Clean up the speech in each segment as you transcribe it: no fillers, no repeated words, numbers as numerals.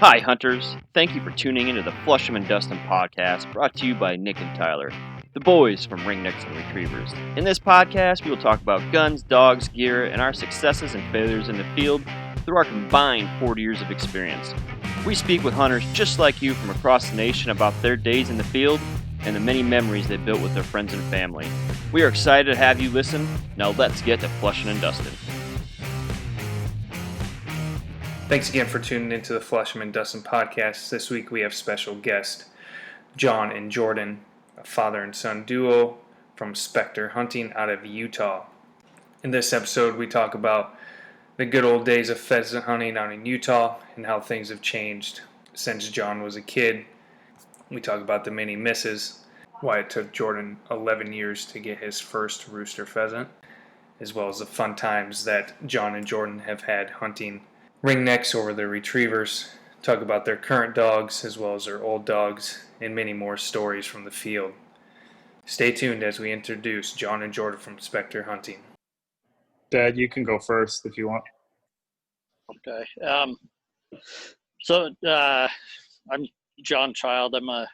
Hi, hunters. Thank you for tuning into the Flush'em and Dustin podcast brought to you by Nick and Tyler, the boys from Ringnecks and Retrievers. In this podcast, we will talk about guns, dogs, gear, and our successes and failures in the field through our combined 40 years of experience. We speak with hunters just like you from across the nation about their days in the field and the many memories they built with their friends and family. We are excited to have you listen. Now let's get to Flush'em and Dustin. Thanks again for tuning into the Flush'em and Dustin podcast. This week we have special guest Jon and Jorden, a father and son duo from Spectre Hunting out of Utah. In this episode we talk about the good old days of pheasant hunting out in Utah and how things have changed since Jon was a kid. We talk about the many misses, why it took Jorden 11 years to get his first rooster pheasant, as well as the fun times that Jon and Jorden have had hunting Ringnecks over their retrievers, talk about their current dogs as well as their old dogs, and many more stories from the field. Stay tuned as we introduce Jon and Jorden from Spectre Hunting. Dad, you can go first if you want. Okay. I'm John Child. I'm a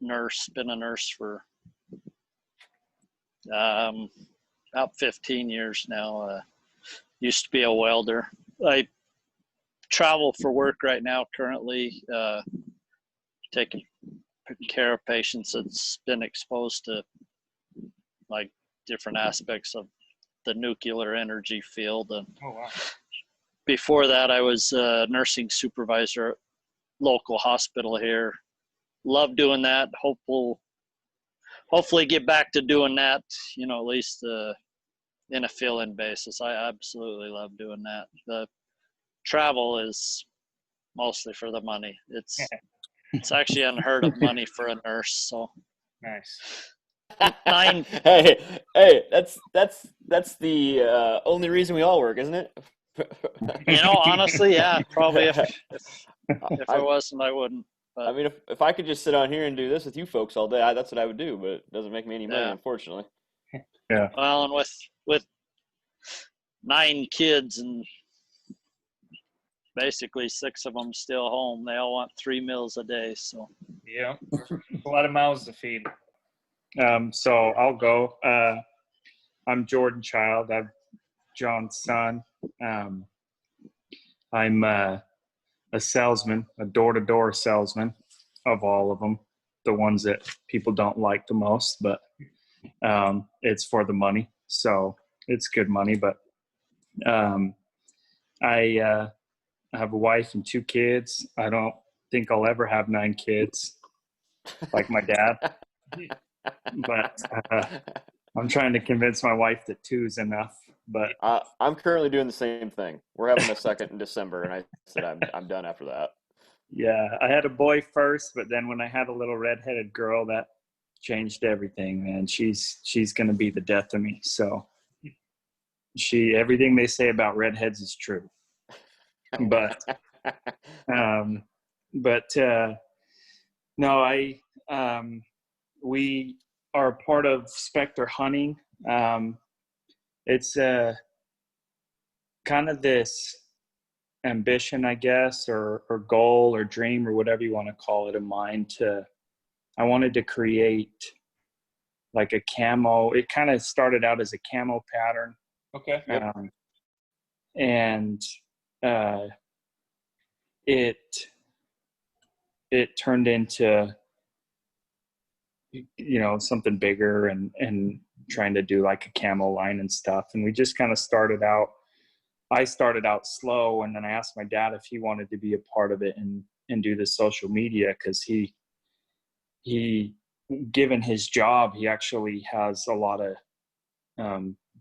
nurse, been a nurse for about 15 years now. Used to be a welder. I travel for work right now currently, taking care of patients that's been exposed to like different aspects of the nuclear energy field. And before that, I was a nursing supervisor at local hospital here. Love doing that. Hopefully get back to doing that, at least in a fill-in basis. I absolutely love doing that. The travel is mostly for the money. It's actually unheard of money for a nurse. So Nice. Hey, that's the only reason we all work, isn't it? Honestly, yeah, probably if I wasn't, I wouldn't. But, I mean, if I could just sit on here and do this with you folks all day, that's what I would do, but it doesn't make me any money, unfortunately. Yeah. Well, and with 9 kids and basically 6 of them still home, they all want 3 meals a day. So Yeah, a lot of mouths to feed. So I'll go. I'm Jorden Child. I'm Jon's son. I'm a salesman, a door-to-door salesman of all of them, the ones that people don't like the most, but it's for the money. So it's good money, but I have a wife and 2 kids. I don't think I'll ever have 9 kids like my dad. But I'm trying to convince my wife that 2 is enough. But I'm currently doing the same thing. We're having a second in December, and I said I'm done after that. yeah, I had a boy first, but then when I had a little redheaded girl, that changed everything, man. She's gonna be the death of me. So everything they say about redheads is true. But no, we are part of Spectre Hunting. It's kind of this ambition, I guess, or goal or dream or whatever you want to call it of mine. I wanted to create like a camo. It kind of started out as a camo pattern. Okay. Yep. And it turned into something bigger and trying to do like a camo line and stuff. And we just kind of I started out slow, and then I asked my dad if he wanted to be a part of it and do the social media, because he given his job, he actually has a lot of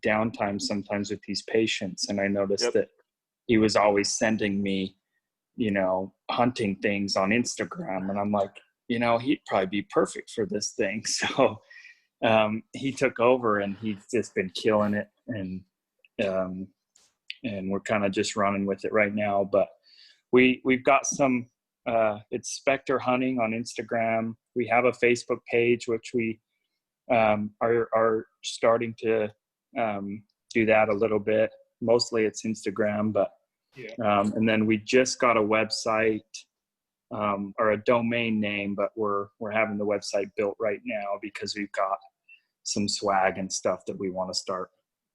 downtime sometimes with these patients. And I noticed that he was always sending me, hunting things on Instagram. And I'm like, he'd probably be perfect for this thing. So he took over, and he's just been killing it. And we're kind of just running with it right now. But we've got some, it's Spectre Hunting on Instagram. We have a Facebook page, which we are starting to do that a little bit. Mostly it's Instagram, but Yeah. And then we just got a website or a domain name, but we're having the website built right now because we've got some swag and stuff that we want to start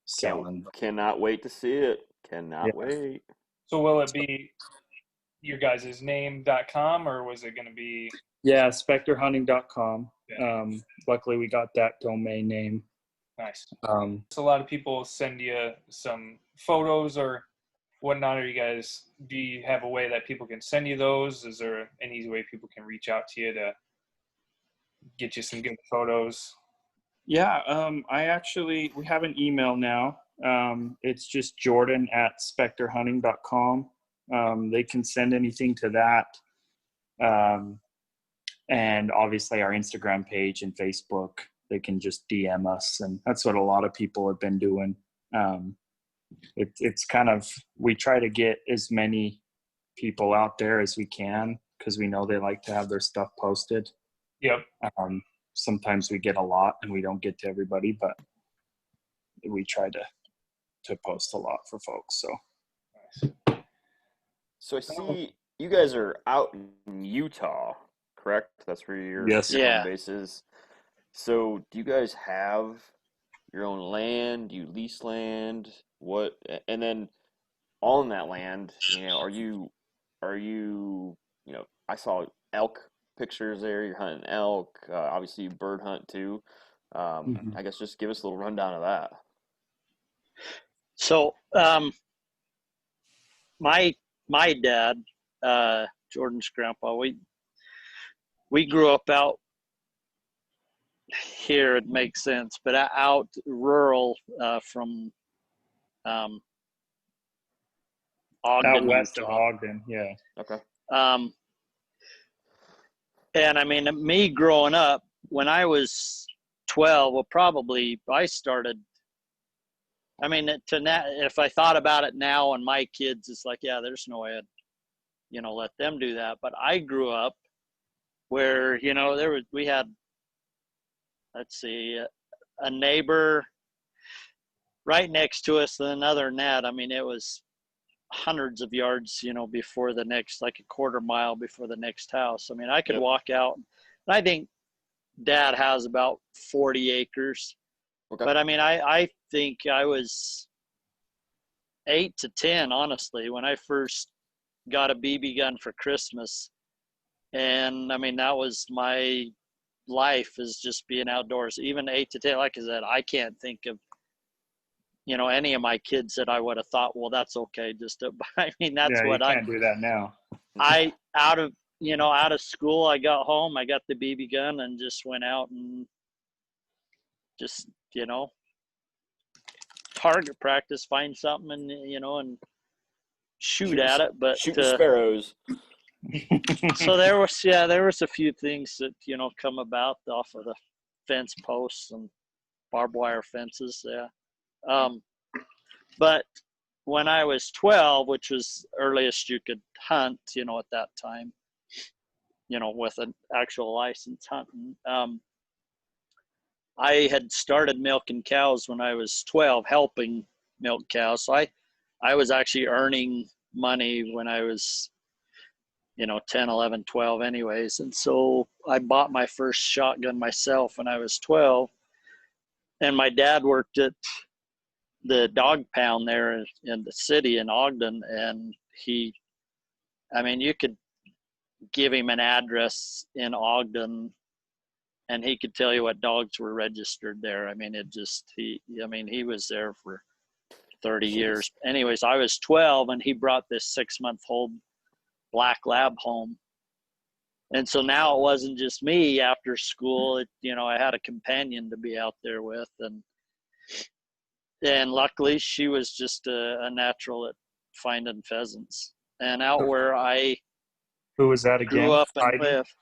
selling. Cannot wait to see it. Cannot Yeah. wait. So will it be your guys' name.com, or was it going to be? Yeah, spectrehunting.com. Yeah. Luckily we got that domain name. Nice. So So a lot of people send you some photos or whatnot. Do you have a way that people can send you those? Is there an easy way people can reach out to you to get you some good photos? yeah, we have an email now. It's just jordan@spectrehunting.com. They can send anything to that. And obviously our Instagram page and Facebook, they can just DM us. And that's what a lot of people have been doing. It's kind of, we try to get as many people out there as we can because we know they like to have their stuff posted. Yep. Sometimes we get a lot and we don't get to everybody, but we try to post a lot for folks. So I see you guys are out in Utah, correct? That's where your Yes. home Yeah. base is. So do you guys have your own land? Do you lease land? What? And then on that land, I saw elk pictures there. You're hunting elk. Obviously, you bird hunt too. Mhm. I guess just give us a little rundown of that. So my dad, Jordan's grandpa, we grew up out here. It makes sense, but out rural from Ogden, Out west of Utah. Ogden. Yeah. Okay. And I mean, me growing up, when I was 12, well, probably I started. I mean, if I thought about it now and my kids, it's like, yeah, there's no way I'd, let them do that. But I grew up where, we had, let's see, a neighbor right next to us, another net. I mean, it was hundreds of yards, before the next, like a quarter mile before the next house. I mean, I could walk out. And I think Dad has about 40 acres. Okay. But I mean, I think I was 8 to 10, honestly, when I first got a BB gun for Christmas. And I mean, that was my life, is just being outdoors. Even 8 to 10, like I said, I can't think of, any of my kids that I would have thought, well, that's okay. I mean, that's what you can't do that now. out of school, I got home, I got the BB gun and just went out and just, target practice, find something and shoot at it. But shooting sparrows. So there was a few things that come about off of the fence posts and barbed wire fences. But when I was 12, which was earliest you could hunt, at that time, with an actual license hunting, I had started milking cows when I was 12, helping milk cows. So I was actually earning money when I was 10, 11, 12 anyways. And so I bought my first shotgun myself when I was 12. And my dad worked at the dog pound there in the city in Ogden. And you could give him an address in Ogden and he could tell you what dogs were registered there. I mean, he was there for 30 years. Anyways, I was 12 and he brought this 6-month-old black lab home. And so now it wasn't just me after school. I had a companion to be out there with. And luckily she was just a natural at finding pheasants. And out where I Who was that again? grew up and Heidi? lived,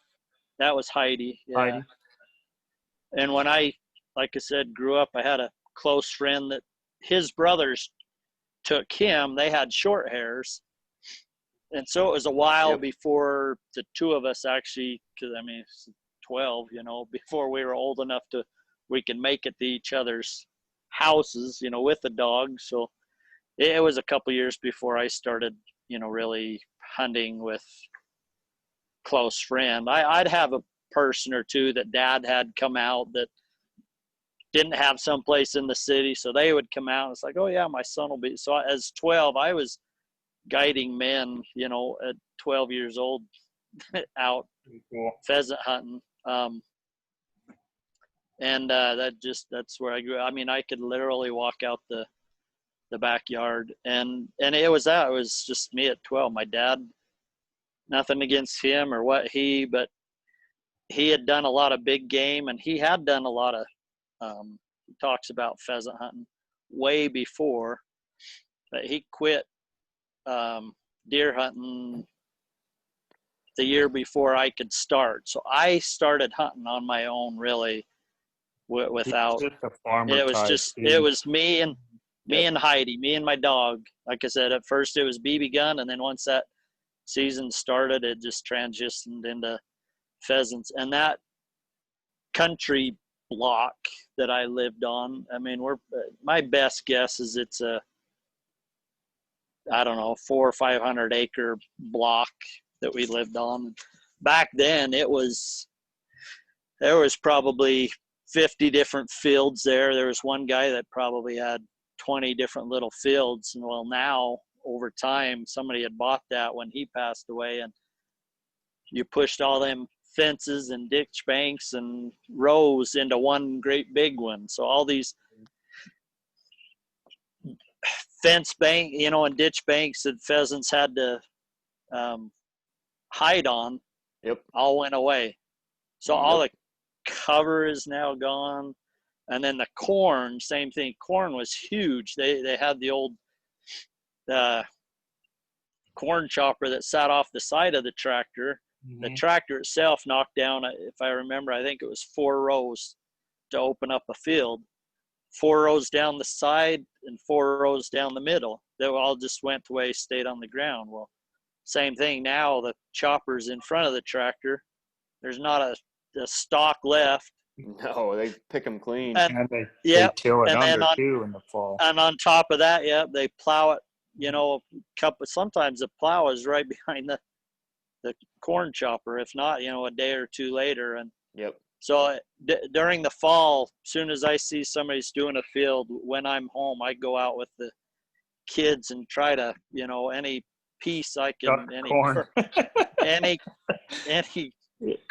that was Heidi. Yeah. Heidi. And when I, like I said, grew up, I had a close friend that his brothers took him. They had short hairs. And so it was a while before the two of us actually, because it's 12, before we were old enough we could make it to each other's houses, with the dog. So it was a couple years before I started, really hunting with close friend. I'd have a person or two that dad had come out that didn't have someplace in the city, so they would come out. And it's like, oh yeah, my son will be. So as 12, I was guiding men, at 12 years old, out Cool. pheasant hunting. And that's where I grew. I mean, I could literally walk out the backyard, and it was just me at 12. My dad, nothing against him or but he had done a lot of big game, and he had done a lot of he talks about pheasant hunting way before, but he quit deer hunting the year before I could start. So I started hunting on my own, really, without. Just a farmer It was type, just dude. it was me and Heidi, me and my dog. Like I said, at first it was BB gun, and then once that season started, it just transitioned into pheasants. And that country block that I lived on, I mean, my best guess is it's a, I don't know, 400 or 500 acre block that we lived on. Back then there was probably 50 different fields there. There was one guy that probably had 20 different little fields. And well, now over time, somebody had bought that when he passed away, and you pushed all them fences and ditch banks and rows into one great big one. So all these fence bank, and ditch banks that pheasants had to hide on, all went away. So all the cover is now gone. And then the corn, same thing. Corn was huge. They had the old corn chopper that sat off the side of the tractor. Mm-hmm. The tractor itself knocked down, if I remember, I think it was 4 rows to open up a field. 4 rows down the side and 4 rows down the middle. They all just went away, stayed on the ground. Well, same thing now. The chopper's in front of the tractor. There's not a stalk left. No, they pick them clean. And they till it under too in the fall. And on top of that, they plow it. Sometimes the plow is right behind the corn chopper. If not, a day or two later. And so during the fall, as soon as I see somebody's doing a field, when I'm home, I go out with the kids and try to, any piece I can, any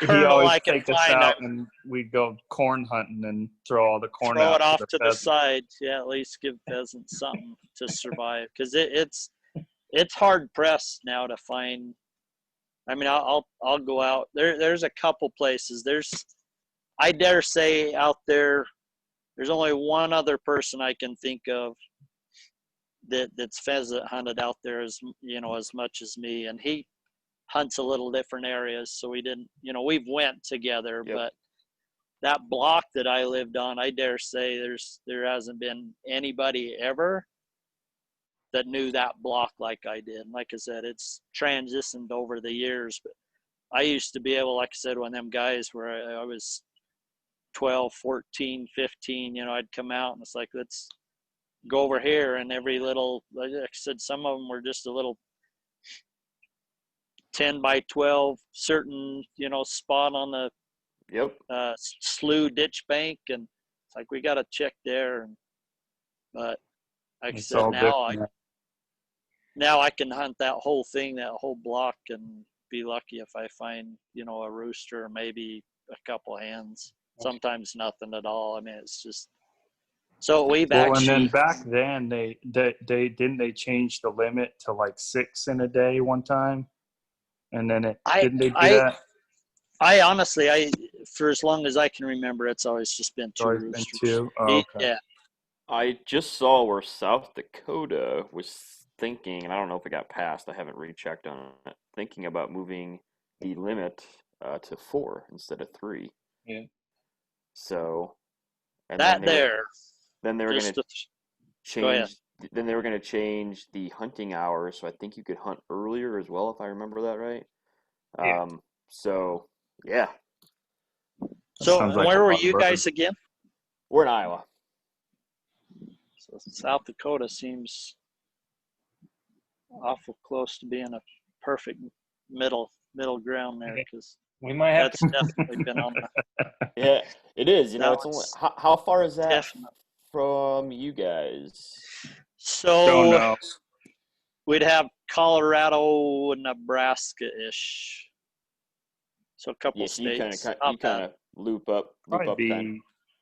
kernel I can find. And we go corn hunting and throw all the corn throw out it off to the side. Yeah, at least give pheasants something to survive, because it's hard pressed now to find. I mean, I'll go out there's a couple places. I dare say out there's only one other person I can think of that's pheasant hunted out there as much as me, and he hunts a little different areas, so we didn't, we've went together, but that block that I lived on, I dare say there hasn't been anybody ever that knew that block like I did. And like I said, it's transitioned over the years, but I used to be able, like I said, when them guys were, I was 12, 14, 15, I'd come out and it's like, let's go over here, and every little, like I said, some of them were just a little 10 by 12 certain spot on the slough ditch bank, and it's like, we got to check there. But like I said, now I can hunt that whole thing, that whole block, and be lucky if I find a rooster or maybe a couple hens. Sometimes nothing at all. I mean, it's just so we've actually. And then back then they didn't they change the limit to like 6 in a day one time. And then didn't they do that? I honestly, for as long as I can remember, it's always just been 2 roosters. Oh, okay. Yeah. I just saw where South Dakota was thinking, and I don't know if it got passed. I haven't rechecked on it. Thinking about moving the limit to 4 instead of 3. Yeah. So. And then they were going to change. Then they were going to change the hunting hours, so I think you could hunt earlier as well, if I remember that right. Yeah. So yeah. So where were you guys again? We're in Iowa. So South Dakota seems awful close to being a perfect middle ground there, because We might have that's definitely been on the. Yeah, it is. You know, That it's only was how far is that definitely. from you guys? Don't So know. we'd have Colorado, Nebraska-ish. So a couple Yeah, so you kind states. of Not you kind bad. of loop up kind of.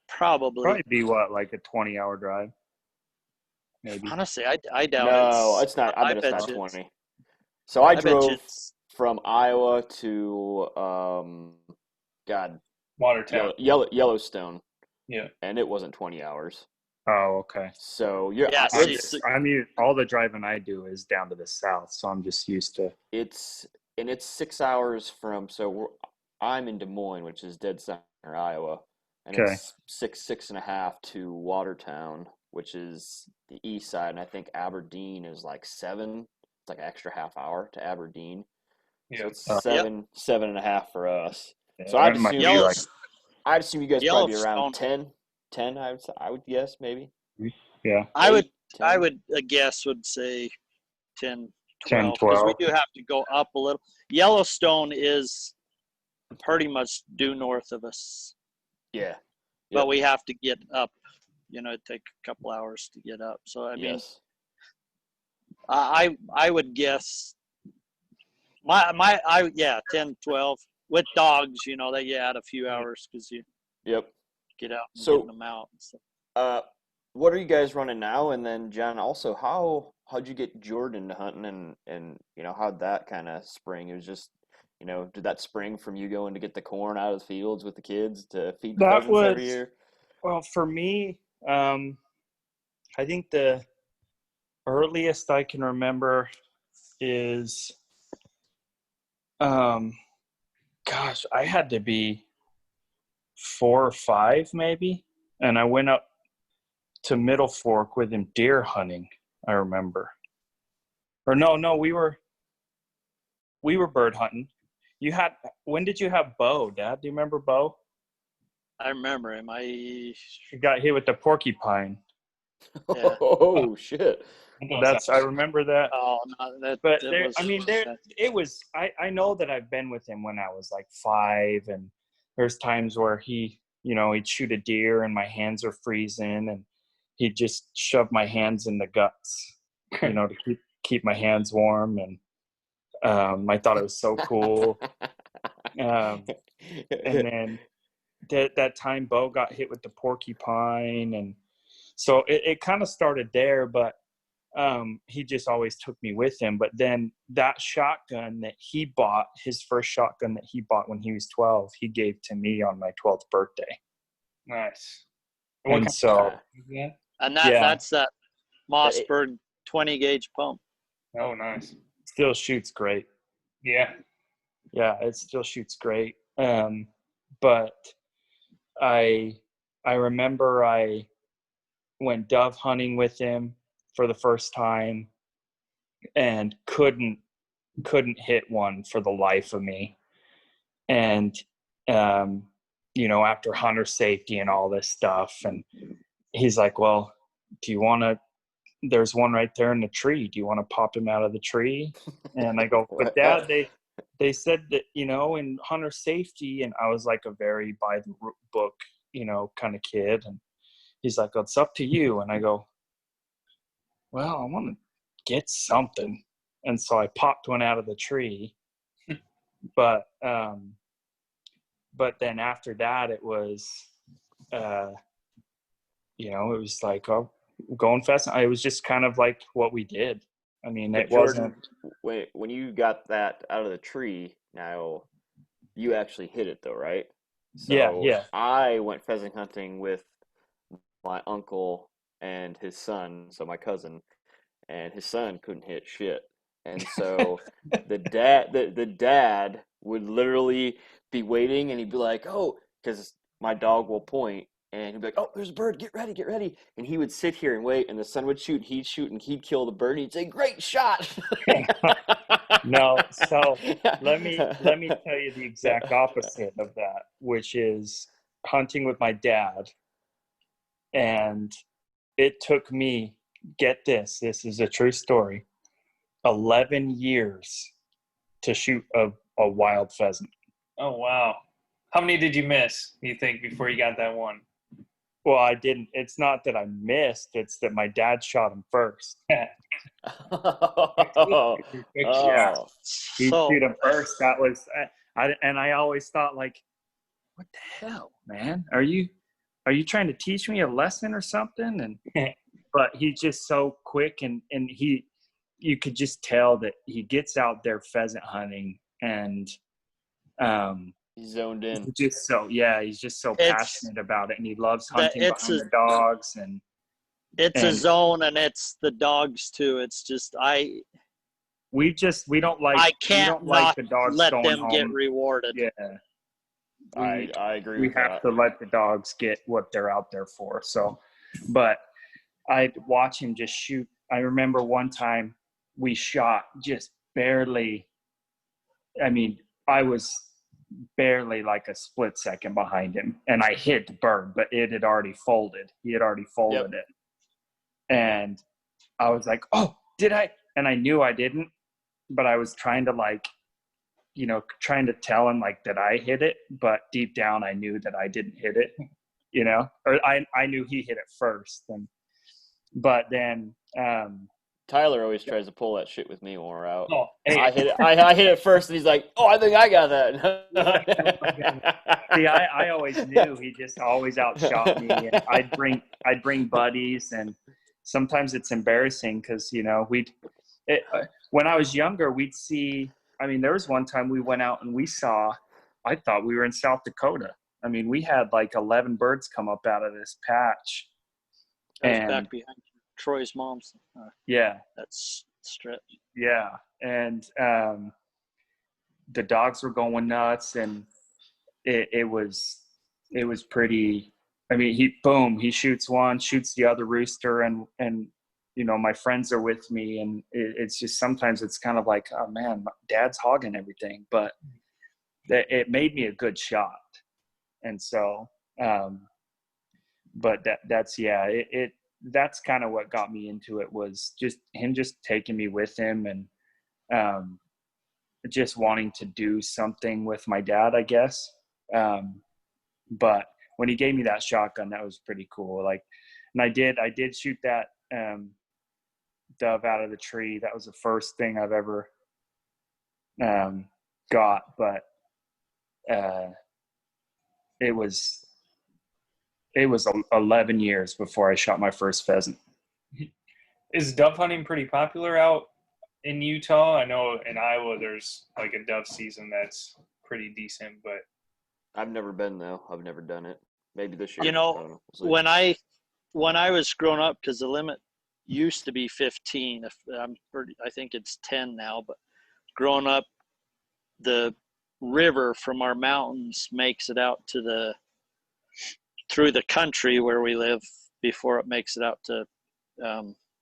Probably. Probably be what, like a 20-hour drive, maybe. Honestly, I doubt No, it's. it's not. I I bet it's bet not you it's. 20. So I I bet you drove it's. from Iowa to God, Watertown. Yellowstone, Yeah. and it wasn't 20 hours. Oh, okay. So Yeah. All the driving I do is down to the south, so I'm just used to. it's 6 hours from. I'm in Des Moines, which is dead center Iowa, and Okay. it's six and a half to Watertown, which is the east side, and I think Aberdeen is like 7. It's like an extra half hour to Aberdeen. So Yeah. it's Yep. seven and a half for us. Yeah, So I'd it might assume be like, I'd assume you guys probably be around Yellowstone. 10. I would guess maybe yeah, I would. 8, I 10. would. A guess would say 10, 10, 12, because we 12. do have to go up a little. Yellowstone is pretty much due north of us, Yeah. but Yep. we have to get up. It'd take a couple hours to get up. So I mean, Yes. I would guess yeah, 10, 12 with dogs. That you add a few hours because you Yep. get out and So getting them out. So. what are you guys running now? And then John, also how'd you get Jordan to hunting and how'd that kind of spring? It was just did that spring from you going to get the corn out of the fields with the kids to feed the That pheasants every was, year? well, for me, I think the earliest I can remember is, gosh, I had to be 4 or 5 maybe, and I went up to Middle Fork with him deer hunting. I remember, or no, we were bird hunting. When did you have Bo, Dad? Do you remember Bo? I remember him. He got hit with the porcupine. Yeah. Oh shit! I remember that. Oh no, But that there, was. I mean, it was. I know that I've been with him when I was like 5, and there's times where he'd shoot a deer and my hands are freezing, and he'd just shove my hands in the guts, to keep my hands warm, and I thought it was so cool. And then that time Bo got hit with the porcupine, and so it kind of started there, but he just always took me with him. But then that shotgun that he bought, his first shotgun that he bought when he was 12, he gave to me on my 12th birthday. Nice. And so, Yeah. And yeah, that's that Mossberg 20 gauge pump. Oh, nice. still shoots great. Yeah. Yeah, it still shoots great. But I remember I went dove hunting with him for the first time and couldn't hit one for the life of me. And after hunter safety and all this stuff, and he's like, well, do you want to, there's one right there in the tree, do you want to pop him out of the tree? And I go, but Dad, they said that in hunter safety, and I was like a very by the book kind of kid, and he's like, well, it's up to you. And I go, well, I want to get something. And so I popped one out of the tree. But then after that, it was, it was like, oh, going fast. It was just kind of like what we did. I mean, But it Jordan, wasn't. when you got that out of the tree, now you actually hit it though, right? So Yeah. I went pheasant hunting with my uncle and his son, so my cousin, and his son couldn't hit shit. And so the dad would literally be waiting, and he'd be like, "Oh," because my dog will point, and he'd be like, "Oh, there's a bird! Get ready, get ready!" And he would sit here and wait, and the son would shoot, and he'd kill the bird, and he'd say, "Great shot!" No, so let me tell you the exact opposite of that, which is hunting with my dad. And it took me, get this is a true story. 11 years to shoot a wild pheasant. Oh, wow. How many did you miss, you think, before you got that one? Well, I didn't. It's not that I missed. It's that my dad shot him first. Oh, Yeah, he So shoot him first. That was I always thought, like, what the hell, man? Are you trying to teach me a lesson or something? And but he's just so quick, and you could just tell that he gets out there pheasant hunting, and he's zoned in. he's just so passionate about it, and he loves hunting behind the dogs, and it's a zone, and it's the dogs too. It's just we don't like the dogs let going them home. get rewarded. Yeah, I agree. We with have that. to let the dogs get what they're out there for. So, but I'd watch him just shoot. I remember one time we shot just barely. I mean, I was barely like a split second behind him, and I hit the bird, but it had already folded. He had already folded it. And I was like, oh, did I? And I knew I didn't, but I was trying to trying to tell him like that I hit it, but deep down I knew that I didn't hit it, or I knew he hit it first. But then Tyler always tries to pull that shit with me when we're out. Oh, hey. I hit it. I hit it first, and he's like, "Oh, I think I got that." See, I always knew he just always outshot me. And I'd bring buddies, and sometimes it's embarrassing because when I was younger, we'd see. I mean, there was one time we went out and we saw. I thought we were in South Dakota. I mean, we had like 11 birds come up out of this patch. That was back behind Troy's mom's. Yeah, that's stretch. Yeah, and the dogs were going nuts, and it was pretty. I mean, he shoots one, shoots the other rooster, and my friends are with me, and it's just sometimes it's kind of like, oh man, Dad's hogging everything, but it made me a good shot, and so, but that's kind of what got me into it, was just him just taking me with him, and just wanting to do something with my dad, I guess. But when he gave me that shotgun, that was pretty cool. Like, and I did shoot that dove out of the tree. That was the first thing I've ever got, but it was 11 years before I shot my first pheasant. Is dove hunting pretty popular out in Utah? I know in Iowa there's like a dove season that's pretty decent, but I've never been though. I've never done it. Maybe this year. We'll when I was growing up, because the limit used to be 15. I think it's 10 now. But growing up, the river from our mountains makes it out to through the country where we live before it makes it out to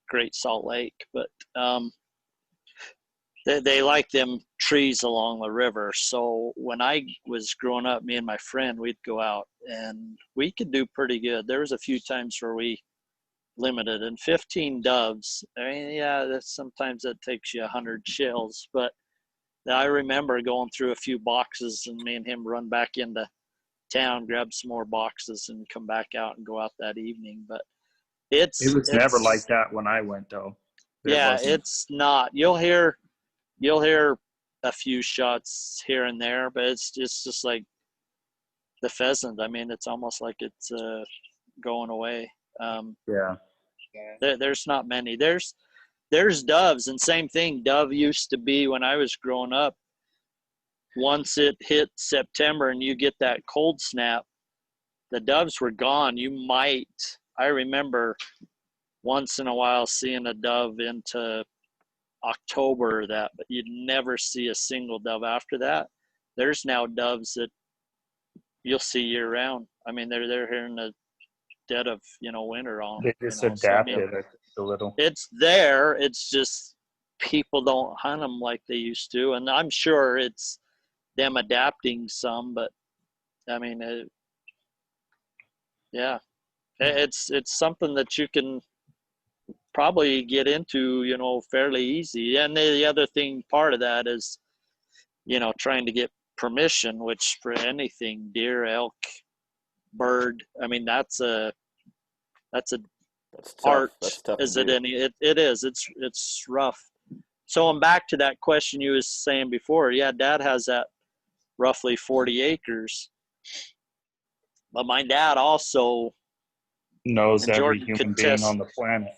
Great Salt Lake. But they like them trees along the river. So when I was growing up, me and my friend, we'd go out and we could do pretty good. There was a few times where we limited, and 15 doves. I mean, sometimes that takes you 100 shells, but I remember going through a few boxes, and me and him run back into town, grab some more boxes, and come back out and go out that evening. But it was never like that when I went, though. It's not. You'll hear a few shots here and there, but it's just like the pheasant. I mean, it's almost like it's going away. There's not many. There's doves, and same thing. Dove used to be, when I was growing up, once it hit September and you get that cold snap, the doves were gone. I remember once in a while seeing a dove into October, but you'd never see a single dove after that. There's now doves that you'll see year round. I mean, they're here in the dead of winter on. They just adapted a little. It's there. It's just people don't hunt them like they used to, and I'm sure it's them adapting some. But I mean, it's something that you can probably get into, fairly easy. And the other thing, part of that is, trying to get permission, which for anything, deer, elk, bird, I mean, that's a That's tough. art That's tough as to it do. any. It is. It's rough. So I'm back to that question you was saying before. Yeah, Dad has that roughly 40 acres, but my dad also, Knows and every Jordan human could being test, on the planet.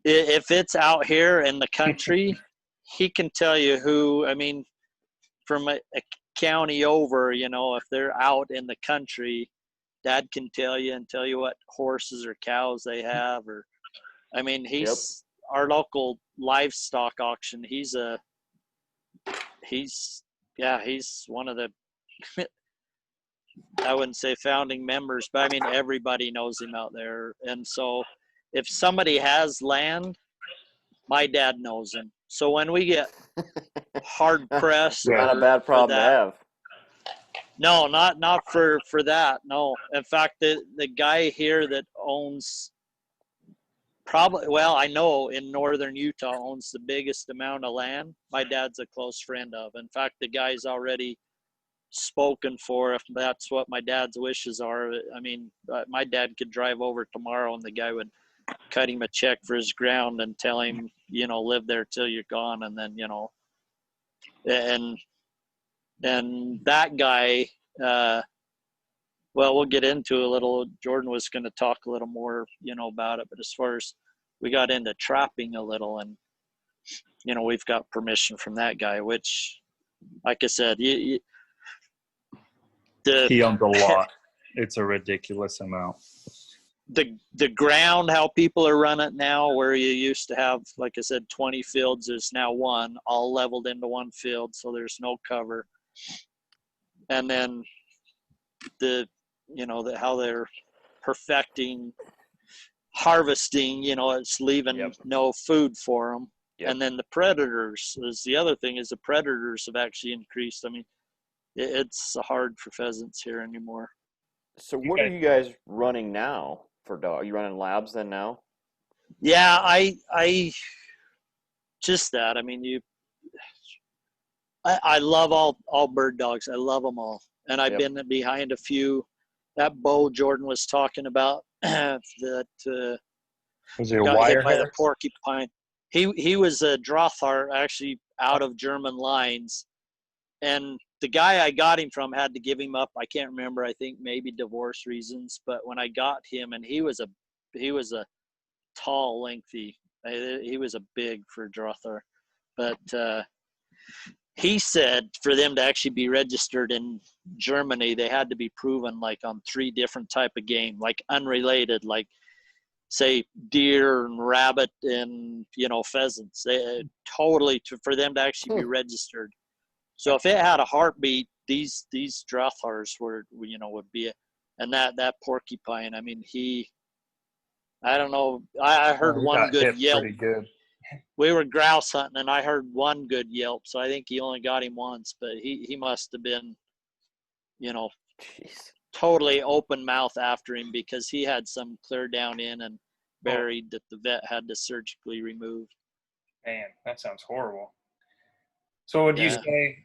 if it's out here in the country, he can tell you who. I mean, from a county over, if they're out in the country, Dad can tell you and tell you what horses or cows they have. Or, I mean, he's our local livestock auction. He's one of the, I wouldn't say founding members, but I mean, everybody knows him out there. And so if somebody has land, my dad knows him. So when we get hard pressed Not a bad for problem to that, have. no, not for that. No. In fact, the guy here that owns I know in northern Utah owns the biggest amount of land, my dad's a close friend of. In fact, the guy's already spoken for if that's what my dad's wishes are. I mean, my dad could drive over tomorrow and the guy would cut him a check for his ground and tell him, live there till you're gone. And then, and that guy, well, we'll get into a little. Jordan was going to talk a little more, about it. But as far as we got into trapping a little, and we've got permission from that guy, which, like I said, He owns a lot. It's a ridiculous amount. The ground, how people are running it now, where you used to have, like I said, 20 fields, is now one, all leveled into one field, so there's no cover. And then how they're perfecting harvesting, it's leaving no food for them. And then the predators is the other thing, is the predators have actually increased. I mean, it's hard for pheasants here anymore. So what are you guys running now for dog? Are you running labs then now? Yeah, I just that. I mean, I love all bird dogs. I love them all. And I've been behind a few. That bow Jordan was talking about that was it a got hit by the wirehead? porcupine. He was a Drothar, actually out of German lines. And the guy I got him from had to give him up. I can't remember. I think maybe divorce reasons. But when I got him, and he was a tall, lengthy. He was a big for Drothar. But he said for them to actually be registered in Germany, they had to be proven like on 3 different type of game, like unrelated, like say deer and rabbit and pheasants. They totally for them to actually be registered. So if it had a heartbeat, these Drothars would be it. And that porcupine, I mean, I don't know. I heard one good yelp. Pretty good. We were grouse hunting, and I heard one good yelp. So I think he only got him once, but he must have been, Jeez. totally open mouth after him, because he had some clear down in and buried that the vet had to surgically remove. Man, that sounds horrible. So would you say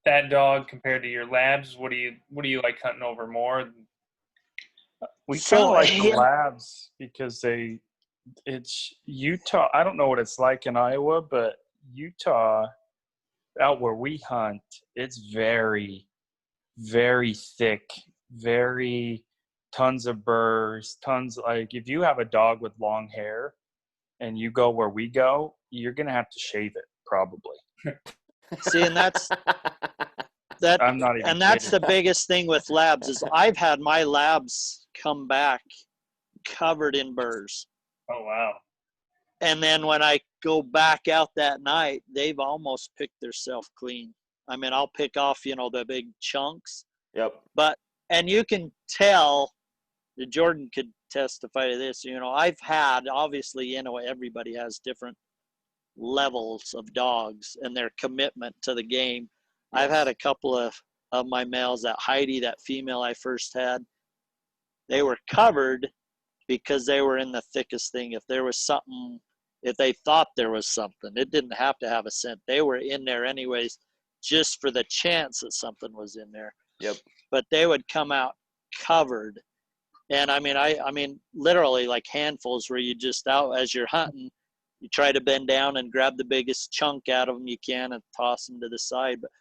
that dog compared to your labs, what do you like hunting over more? We kind of like the labs because it's Utah. I don't know what it's like in Iowa, but Utah, out where we hunt, it's very, very thick, very tons of burrs, like if you have a dog with long hair and you go where we go, you're going to have to shave it probably. See, and that's I'm not even that's kidding. the biggest thing with labs is I've had my labs come back covered in burrs. Oh, wow. And then when I go back out that night, they've almost picked themselves clean. I mean, I'll pick off, the big chunks. Yep. And you can tell, Jordan could testify to this, I've had, obviously, everybody has different levels of dogs and their commitment to the game. I've had a couple of my males, that Heidi, that female I first had, they were covered, because they were in the thickest thing. If there was something, if they thought there was something, it didn't have to have a scent. They were in there anyways, just for the chance that something was in there. Yep. But they would come out covered. And I mean, literally like handfuls where you just out as you're hunting, you try to bend down and grab the biggest chunk out of them you can and toss them to the side. But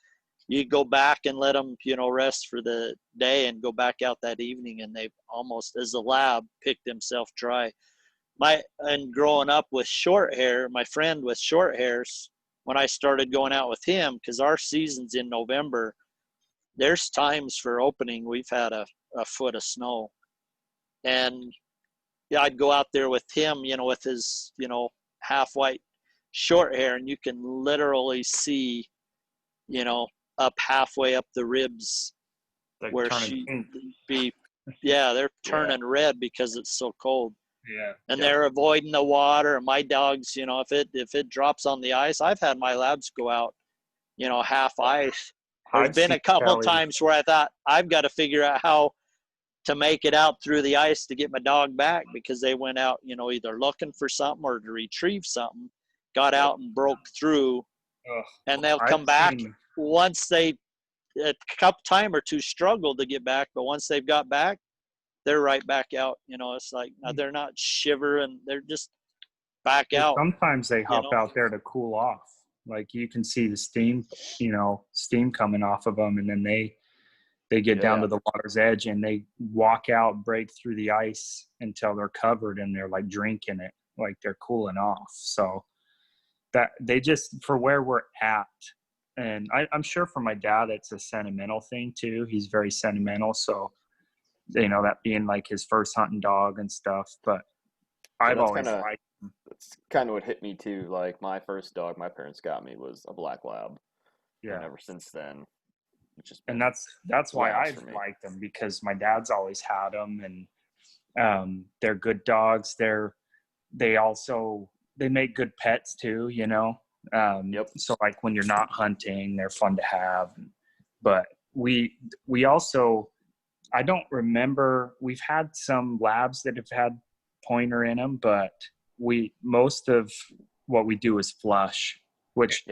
you go back and let them, rest for the day and go back out that evening. And they've almost, as a lab, picked himself dry. And growing up with short hair, my friend with short hairs, when I started going out with him, because our season's in November, there's times for opening we've had a foot of snow. And yeah, I'd go out there with him, with his, half white short hair, and you can literally see, up halfway up the ribs where she be, they're turning red because it's so cold. Yeah. And they're avoiding the water. And my dogs, if it drops on the ice, I've had my labs go out, half ice. There's been a couple times where I thought I've got to figure out how to make it out through the ice to get my dog back, because they went out, either looking for something or to retrieve something, got out and broke through, and they'll come back once they, a couple time or two struggled to get back, but once they've got back, they're right back out. It's like they're not shivering, they're just back out. Sometimes they hop out there to cool off. Like you can see the steam, steam coming off of them, and then they get down to the water's edge and they walk out, break through the ice until they're covered, and they're like drinking it, like they're cooling off. So that they just, for where we're at, and I'm sure for my dad, it's a sentimental thing too. He's very sentimental. So, that being like his first hunting dog and stuff, but I've always liked him. That's kind of what hit me too. Like my first dog my parents got me was a black lab. Yeah. And ever since then, and that's why I've liked them, because my dad's always had them, and they're good dogs. They make good pets too, So like when you're not hunting, they're fun to have. But we also, I don't remember, we've had some labs that have had pointer in them, but most of what we do is flush, which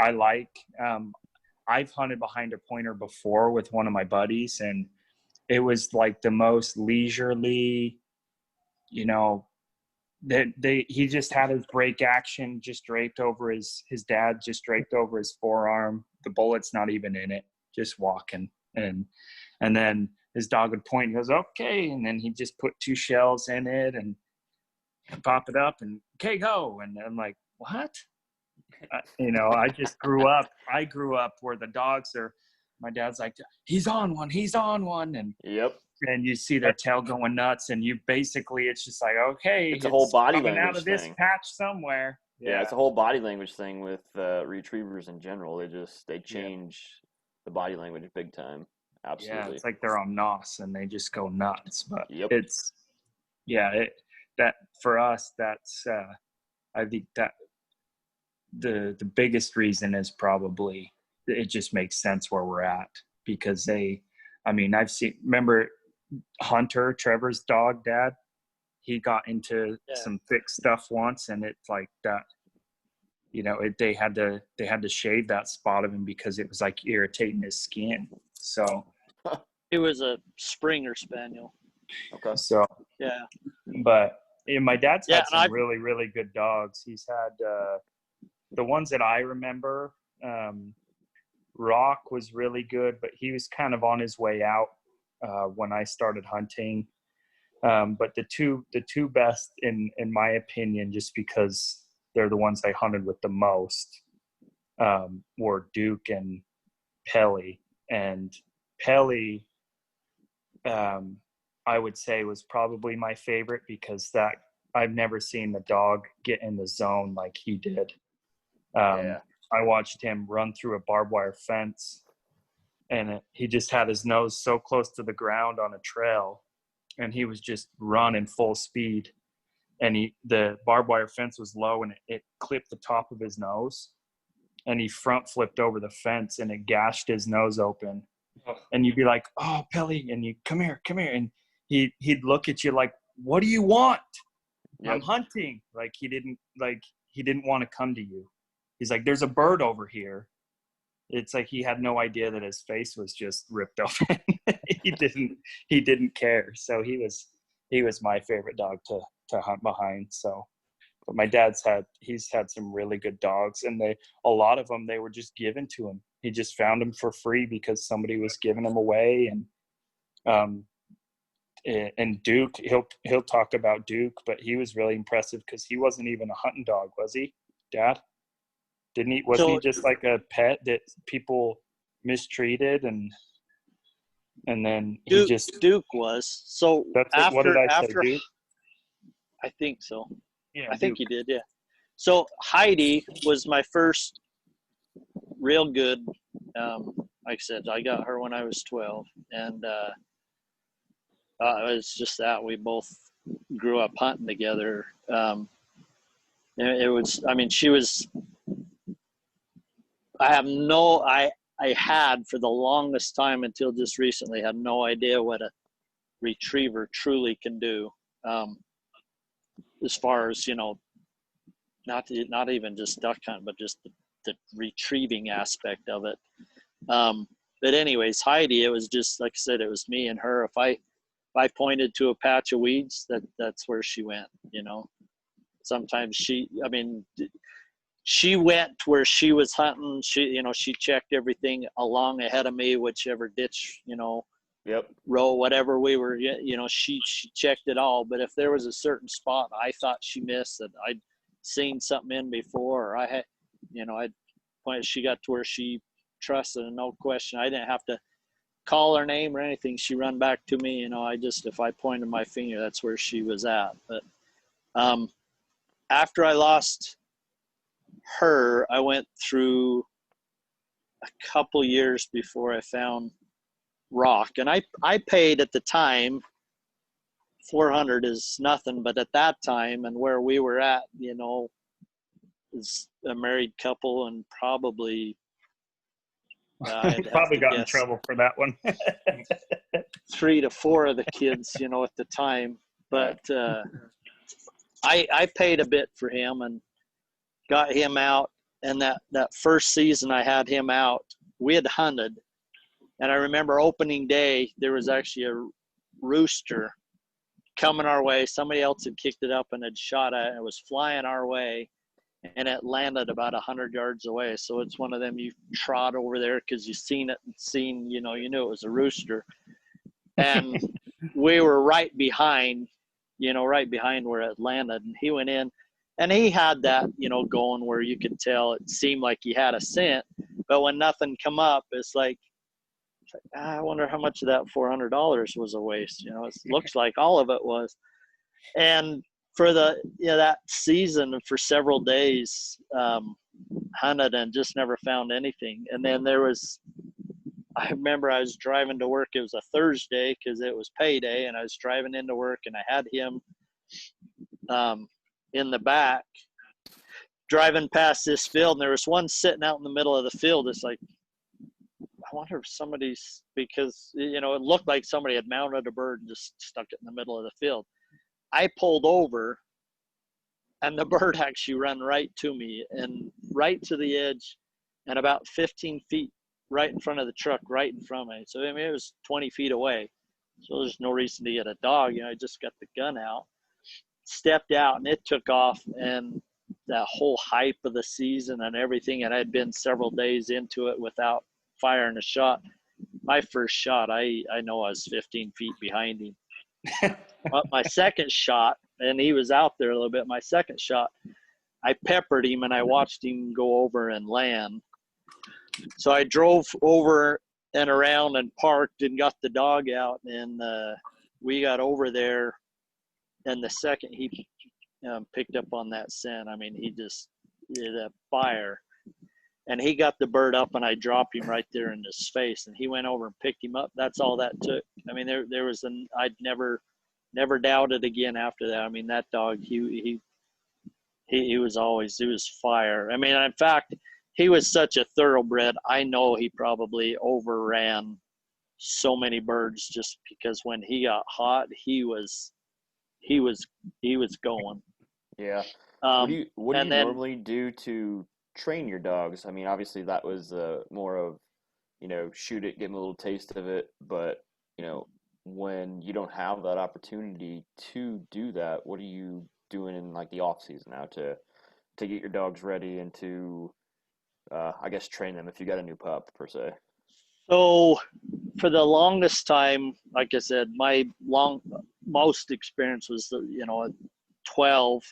I like. I've hunted behind a pointer before with one of my buddies, and it was like the most leisurely, he just had his break action just draped over his dad just draped over his forearm. The bullet's not even in it, just walking. And then his dog would point and goes, okay. And then he'd just put 2 shells in it and pop it up and okay, go. And I'm like, what? I just grew up where the dogs are, my dad's like, he's on one. And and you see their tail going nuts, and you basically, it's just like, okay, it's a whole body language out of this thing. patch somewhere. Yeah, it's a whole body language thing with retrievers in general. They change the body language big time. Absolutely. Yeah, it's like they're on NOS and they just go nuts. But that for us, that's I think that the biggest reason is probably it just makes sense where we're at, because remember Hunter, Trevor's dog, Dad, he got into some thick stuff once, and it's like that, they had to shave that spot of him because it was like irritating his skin. So it was a Springer Spaniel. Okay. So but my dad's had some really, really good dogs. He's had the ones that I remember. Rock was really good, but he was kind of on his way out when I started hunting. But the two best in my opinion, just because they're the ones I hunted with the most, were Duke and Pelly. And Pelly, I would say, was probably my favorite, because that I've never seen the dog get in the zone like he did. I watched him run through a barbed wire fence, and he just had his nose so close to the ground on a trail, and he was just running full speed. And the barbed wire fence was low, and it clipped the top of his nose, and he front flipped over the fence, and it gashed his nose open. And you'd be like, oh, Pelly, and you come here. And he'd look at you like, what do you want? Yep. I'm hunting. Like he didn't want to come to you. He's like, there's a bird over here. It's like he had no idea that his face was just ripped open. he didn't care. So he was my favorite dog to hunt behind. So, but my he's had some really good dogs, and a lot of them, they were just given to him. He just found them for free because somebody was giving them away. And Duke, he'll talk about Duke, but he was really impressive because he wasn't even a hunting dog, was he, Dad? Didn't he? Wasn't he just like a pet that people mistreated, and then Duke was. So what did I say, Duke? I think so. Yeah, I think you did. Yeah. So Heidi was my first real good. Like I said, I got her when I was 12, and it was just that we both grew up hunting together. It was. I mean, she was. I had for the longest time until just recently had no idea what a retriever truly can do. As far as, not even just duck hunt, but just the retrieving aspect of it. But anyways, Heidi, it was just, like I said, it was me and her. If I pointed to a patch of weeds, that's where she went, Sometimes she went where she was hunting. She checked everything along ahead of me, whichever ditch, Yep. row, whatever we were, she checked it all. But if there was a certain spot I thought she missed that I'd seen something in before, or I had, I'd point, she got to where she trusted, and no question, I didn't have to call her name or anything. She run back to me, if I pointed my finger, that's where she was at. But after I lost her, I went through a couple years before I found Rock, and I paid at the time $400 is nothing, but at that time and where we were at, is a married couple, and probably probably got in trouble for that one. 3 to 4 of the kids, at the time. But I paid a bit for him and got him out. And that first season I had him out, we had hunted. And I remember opening day, there was actually a rooster coming our way. Somebody else had kicked it up and had shot at it. It was flying our way, and it landed about 100 yards away. So it's one of them you trot over there because you've seen it and you knew it was a rooster. And we were right behind where it landed. And he went in, and he had that, going where you could tell it seemed like he had a scent. But when nothing come up, it's like, I wonder how much of that $400 was a waste. It looks like all of it was. And for that season, for several days, hunted and just never found anything. And then I remember I was driving to work. It was a Thursday because it was payday, and I was driving into work, and I had him in the back driving past this field, and there was one sitting out in the middle of the field. It's like, I wonder if because it looked like somebody had mounted a bird and just stuck it in the middle of the field. I pulled over, and the bird actually ran right to me and right to the edge, and about 15 feet right in front of the truck, right in front of me. So it was 20 feet away. So there's no reason to get a dog. I just got the gun out, stepped out, and it took off. And that whole hype of the season and everything, and I'd been several days into it without firing a shot. My first shot, I know I was 15 feet behind him. But my second shot, and he was out there a little bit, my second shot, I peppered him, and I watched him go over and land. So I drove over and around and parked and got the dog out, and we got over there, and the second he picked up on that scent, he just did a fire. And he got the bird up, and I dropped him right there in his face, and he went over and picked him up. That's all that took. There was I'd never doubted again after that. That dog, he was fire. In fact, he was such a thoroughbred. I know he probably overran so many birds just because when he got hot, he was he was going. Yeah. What do Um, you and then normally do to train your dogs? I mean, obviously that was more of, shoot it, give them a little taste of it, but when you don't have that opportunity to do that, what are you doing in like the off season now to get your dogs ready and to I guess train them if you got a new pup per se? so for the longest time, like I said, my most experience was at 12.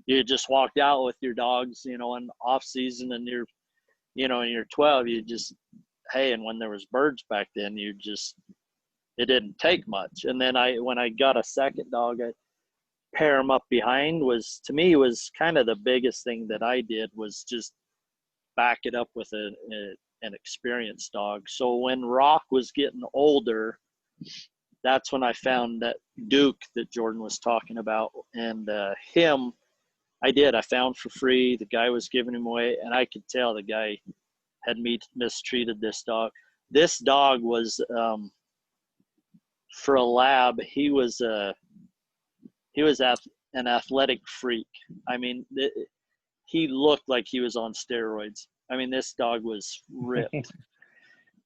You just walked out with your dogs, in off season, and you're 12. You just, hey, and when there was birds back then, it didn't take much. And then when I got a second dog, I pair them up behind was, to me, was kind of the biggest thing that I did, was just back it up with an experienced dog. So when Rock was getting older, that's when I found that Duke that Jordan was talking about, and him I found for free. The guy was giving him away, and I could tell the guy had mistreated this dog. This dog was, for a lab, he was an athletic freak. I mean, he looked like he was on steroids. I mean, this dog was ripped.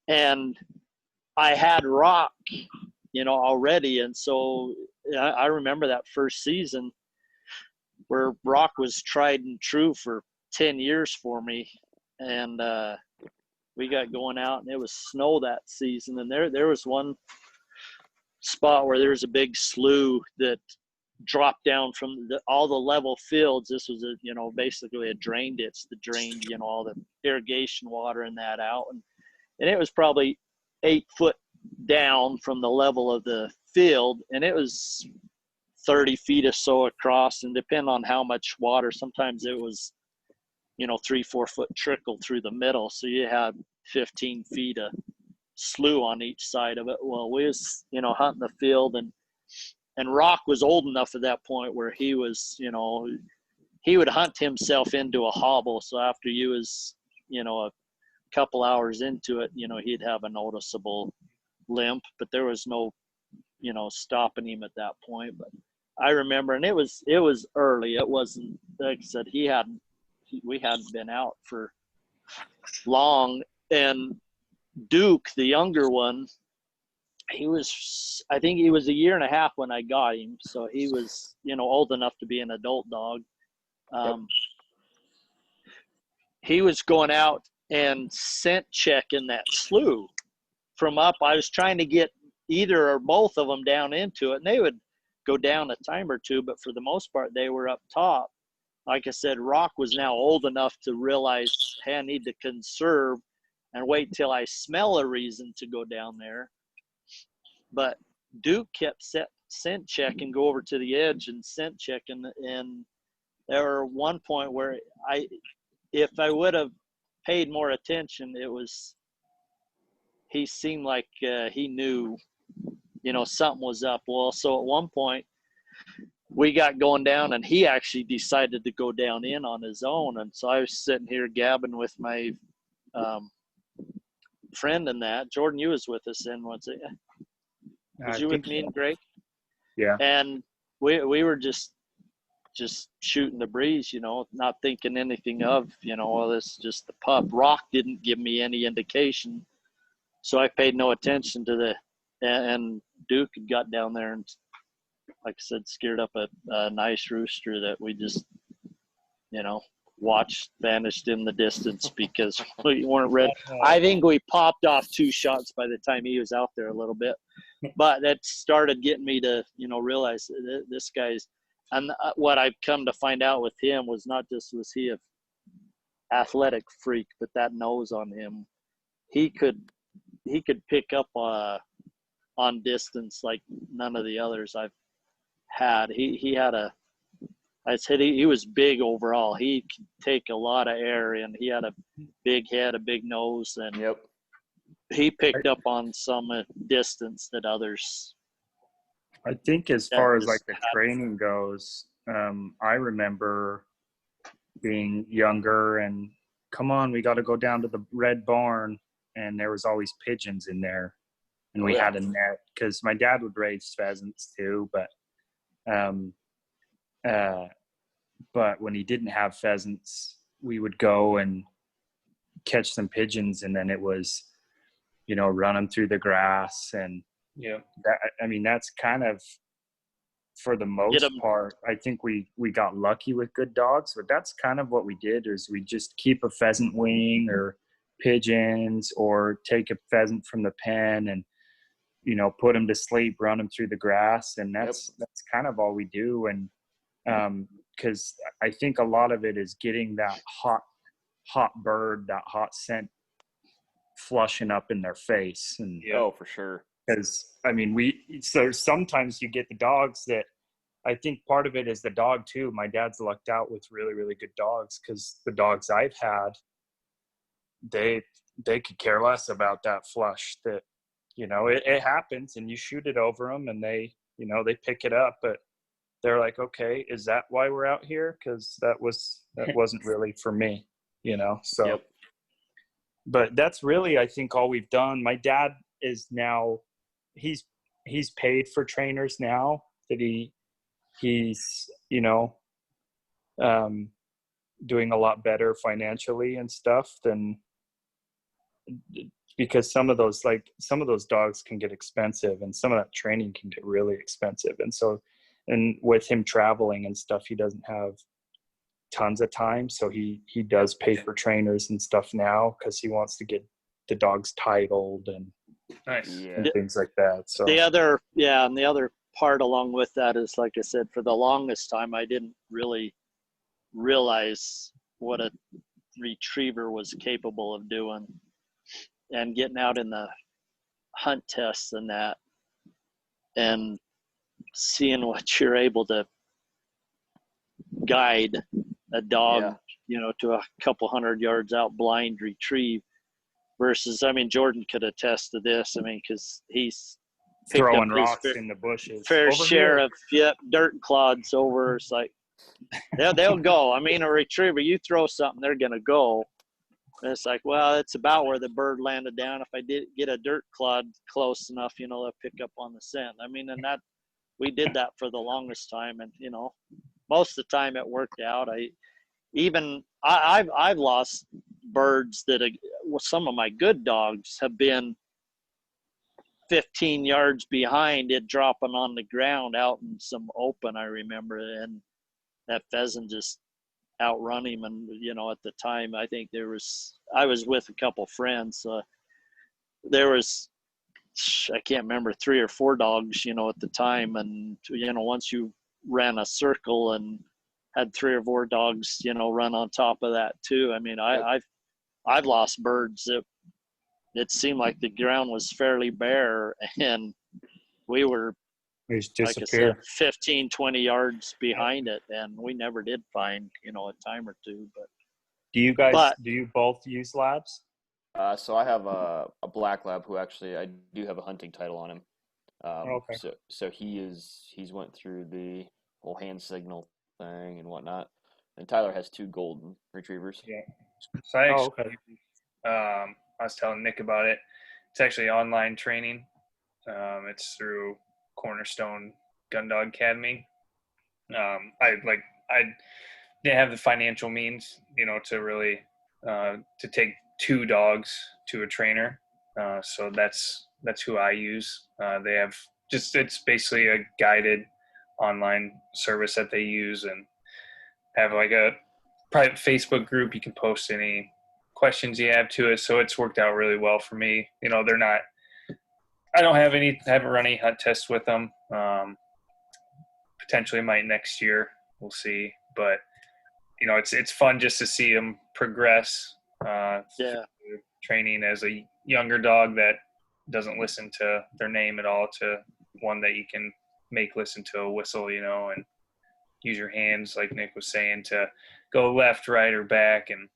And I had Rock, already. And so I remember that first season where Rock was tried and true for 10 years for me. And we got going out, and it was snow that season. And there was one spot where there was a big slough that dropped down from all the level fields. This was basically a drain ditch that drained, all the irrigation water and that out. And it was probably 8 foot down from the level of the field. And it was 30 feet or so across, and depending on how much water, sometimes it was, 3-4 foot trickle through the middle. So you had 15 feet of slough on each side of it. Well, we was, hunting the field, and Rock was old enough at that point where he was, he would hunt himself into a hobble. So after you was, a couple hours into it, he'd have a noticeable limp, but there was no, stopping him at that point. But I remember, and it was early. It wasn't, like I said, we hadn't been out for long. And Duke, the younger one, I think he was a year and a half when I got him. So he was, old enough to be an adult dog. He was going out and scent checking that slough from up. I was trying to get either or both of them down into it, and they would go down a time or two, but for the most part, they were up top. Like I said, Rock was now old enough to realize, hey, I need to conserve and wait till I smell a reason to go down there. But Duke kept scent check and go over to the edge and scent check. And there were one point where if I would have paid more attention, he seemed like he knew, something was up. Well, so at one point we got going down, and he actually decided to go down in on his own. And so I was sitting here gabbing with my friend and that. Jordan, you was with us then, was it? Was you with me and Greg? Yeah. And we were just shooting the breeze, not thinking anything of, well, this is just the pup. Rock didn't give me any indication, so I paid no attention to and Duke had got down there and, like I said, scared up a nice rooster that we just, watched vanished in the distance because we weren't ready. I think we popped off 2 shots by the time he was out there a little bit, but that started getting me to, realize that this guy's, and what I've come to find out with him was not just was he a athletic freak, but that nose on him, he could pick up on distance like none of the others I've had. He had I said he was big overall. He could take a lot of air in. He had a big head, a big nose, and he picked up on some distance that others. I think as far as like the training goes, I remember being younger and come on, we got to go down to the red barn, and there was always pigeons in there, and we had a net because my dad would raise pheasants too, but Um, but when he didn't have pheasants, we would go and catch some pigeons, and then it was, run them through the grass. And Yeah. that's kind of, for the Get most 'em. part, I think we got lucky with good dogs, but that's kind of what we did, is we just keep a pheasant wing or pigeons, or take a pheasant from the pen and, put them to sleep, run them through the grass. And that's kind of all we do. And, cause I think a lot of it is getting that hot bird, that hot scent flushing up in their face. And Oh, for sure. because so sometimes you get the dogs that, I think part of it is the dog too. My dad's lucked out with really, really good dogs, because the dogs I've had, they could care less about that flush. That, it happens, and you shoot it over them, and they pick it up, but they're like, okay, is that why we're out here? Because that wasn't really for me, so. Yep. But that's really, I think, all we've done. My dad is now, he's paid for trainers now, that he's doing a lot better financially and stuff, than, because some of those dogs can get expensive, and some of that training can get really expensive. And so, and with him traveling and stuff, he doesn't have tons of time, so he does pay for trainers and stuff now, because he wants to get the dogs titled and Nice. and things like that. So And the other part along with that is, like I said, for the longest time, I didn't really realize what a retriever was capable of doing, and getting out in the hunt tests and that, and seeing what you're able to guide a dog, to a couple 100 yards out blind retrieve, versus, Jordan could attest to this. Because he's throwing rocks in the bushes. fair Over share here. of dirt clods over. It's like, they'll go. A retriever, you throw something, they're gonna go. And it's like, well, it's about where the bird landed down. If I did get a dirt clod close enough, they'll pick up on the scent. And that, we did that for the longest time, and most of the time it worked out. I've lost birds that some of my good dogs have been 15 yards behind it, dropping on the ground out in some open, I remember, and that pheasant just outrun him. And at the time, I think I was with a couple friends, there was, I can't remember, 3 or 4 dogs at the time. And once you ran a circle and had 3 or 4 dogs run on top of that too. I've lost birds that it seemed like the ground was fairly bare, and we were, They just like I disappear. said, 15, 20 yards behind it, and we never did find a time or two. But Do you both use labs? So I have a black lab who actually, I do have a hunting title on him. Okay. So he's went through the whole hand signal thing and whatnot. And Tyler has 2 golden retrievers. Yeah. So I actually, okay. I was telling Nick about it. It's actually online training. It's through Cornerstone Gun Dog Academy. I didn't have the financial means, to really to take 2 dogs to a trainer. So that's who I use. They have it's basically a guided online service that they use, and have like a private Facebook group. You can post any questions you have to it. So it's worked out really well for me. I haven't run any hunt tests with them. Potentially might next year. We'll see. But, it's fun just to see them progress. Training as a younger dog that doesn't listen to their name at all, to one that you can make listen to a whistle, and use your hands, like Nick was saying, to go left, right, or back, and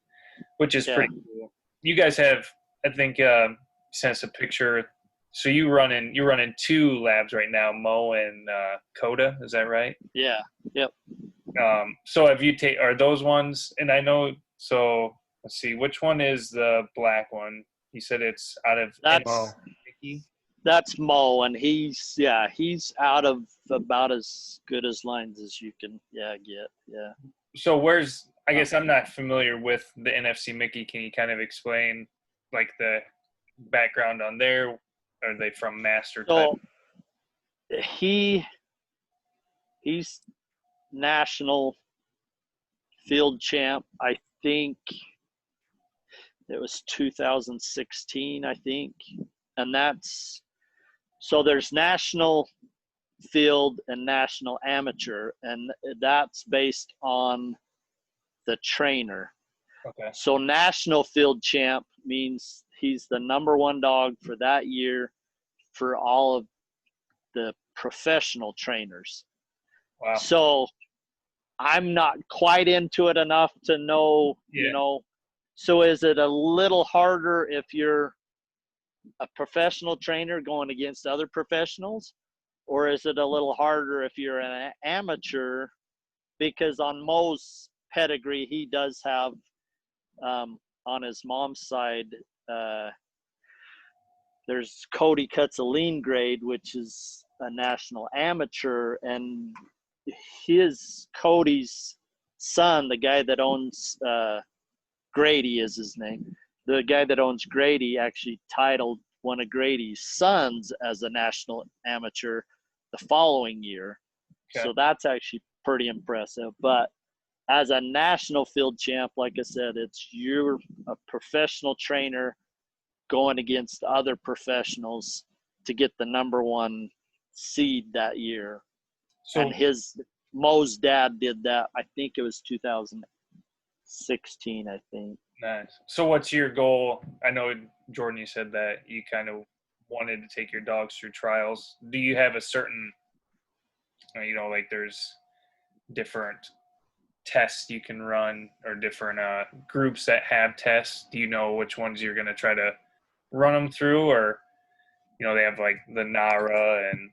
which is pretty cool. You guys have, I think, sent us a picture. So you're running 2 labs right now, Mo and Coda. Is that right? Yeah. Yep. So are those ones? And I know. So let's see, which one is the black one? You said it's out of That's Mickey. That's Mo, and he's out of about as good as lines as you can get. Yeah. So I guess I'm not familiar with the NFC Mickey. Can you kind of explain like the background on there? Are they from master type? So he's national field champ. I think it was 2016. I think, and so there's national field and national amateur, and that's based on the trainer. Okay. So national field champ means he's the number one dog for that year for all of the professional trainers. Wow. So I'm not quite into it enough to know, so is it a little harder if you're a professional trainer going against other professionals, or is it a little harder if you're an amateur? Because on Mo's pedigree, he does have on his mom's side, there's Cody cuts a lean grade, which is a national amateur, and Cody's son, the guy that owns Grady is his name. The guy that owns Grady actually titled one of Grady's sons as a national amateur the following year. Okay. So that's actually pretty impressive. But as a national field champ, like I said, you're a professional trainer going against other professionals to get the number one seed that year. So, and Mo's dad did that. I think it was 2016, I think. Nice. So what's your goal? I know, Jordan, you said that you kind of wanted to take your dogs through trials. Do you have a certain, like there's different tests you can run or different groups that have tests? Do you know which ones you're going to try to run them through, or they have like the NARA and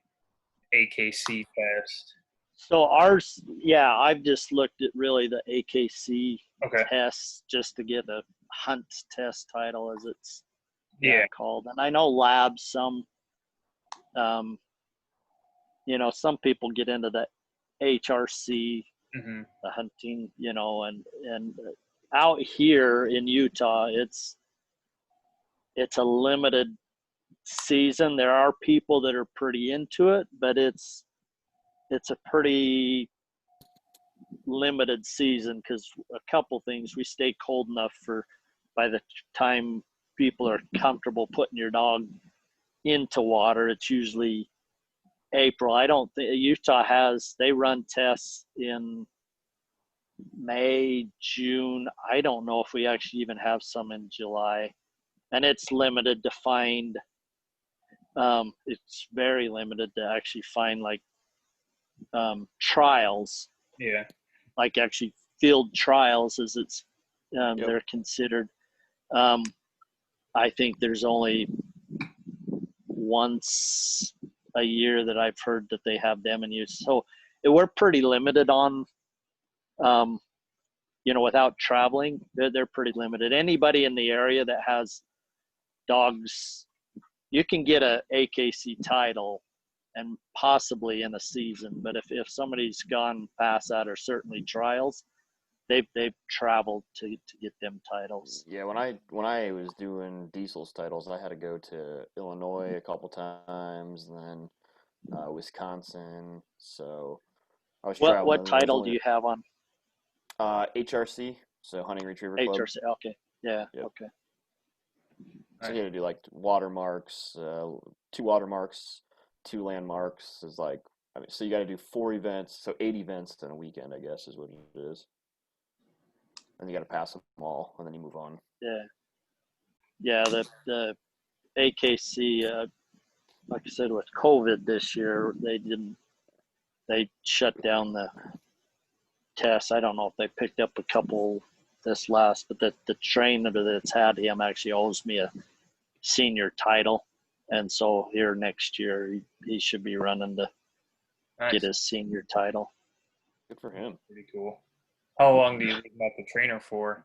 AKC test? So ours, I've just looked at really the AKC tests just to get a hunt test title, as it's called. And I know labs, some some people get into the HRC, the hunting, and out here in Utah, it's a limited season. There are people that are pretty into it, but it's a pretty limited season because a couple things. We stay cold enough by the time people are comfortable putting your dog into water, it's usually April. I don't think Utah they run tests in May, June. I don't know if we actually even have some in July, and it's limited to find. It's very limited to actually find like trials. Yeah. Like actually field trials, as they're considered. I think there's only once a year that I've heard that they have them in use. So we're pretty limited on, without traveling, they're pretty limited. Anybody in the area that has dogs, you can get a AKC title and possibly in a season. But if somebody's gone past that, or certainly trials, they've traveled to get them titles. Yeah, when I was doing Diesel's titles, I had to go to Illinois a couple times, and then Wisconsin. So I was traveling. What title do you have on? HRC, so Hunting Retriever Club. HRC, okay, yeah, yep. Okay. So you had to do like watermarks, 2 watermarks, 2 landmarks. Is like, so you got to do 4 events, so 8 events in a weekend, I guess, is what it is. And you got to pass them all, and then you move on. Yeah. The AKC, like I said, with COVID this year, they shut down the tests. I don't know if they picked up a couple this last, but the trainer that's had him actually owes me a senior title, and so here next year he should be running to get his senior title. Good for him. Pretty cool. How long do you think about the trainer for?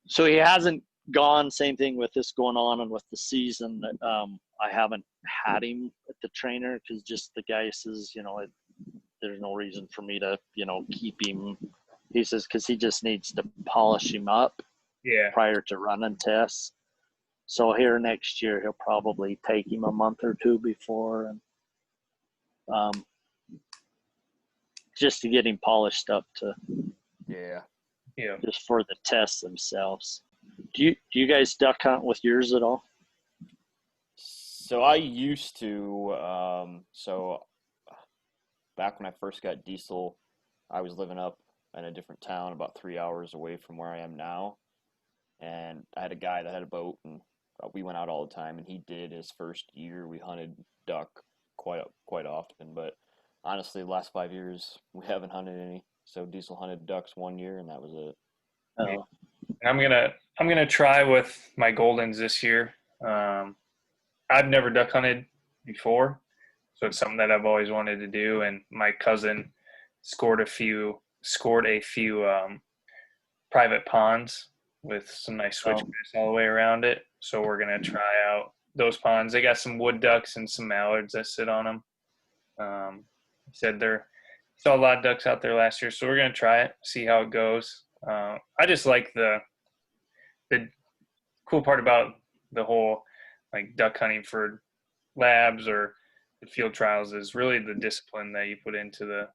So he hasn't gone. Same thing with this going on and with the season. I haven't had him at the trainer because just the guy says, there's no reason for me to, keep him. He says because he just needs to polish him up Yeah. prior to running tests. So here next year, he'll probably take him a month or two before, and just to get him polished up to Yeah. just for the tests themselves. Do you guys duck hunt with yours at all? So I used to. So back when I first got diesel, I was living up in a different town, about 3 hours away from where I am now, and I had a guy that had a boat, and we went out all the time. And he did his first year. We hunted duck quite often, but honestly, the last 5 years we haven't hunted any. So diesel hunted ducks 1 year, and that was it. Oh, I'm gonna try with my Goldens this year. I've never duck hunted before, so it's something that I've always wanted to do. And my cousin scored a few private ponds with some nice switchbacks all the way around it. So we're gonna try out those ponds. They got some wood ducks and some mallards that sit on them. He said saw a lot of ducks out there last year, so we're gonna try it, see how it goes. I just like the cool part about the whole like duck hunting for labs or the field trials is really the discipline that you put into the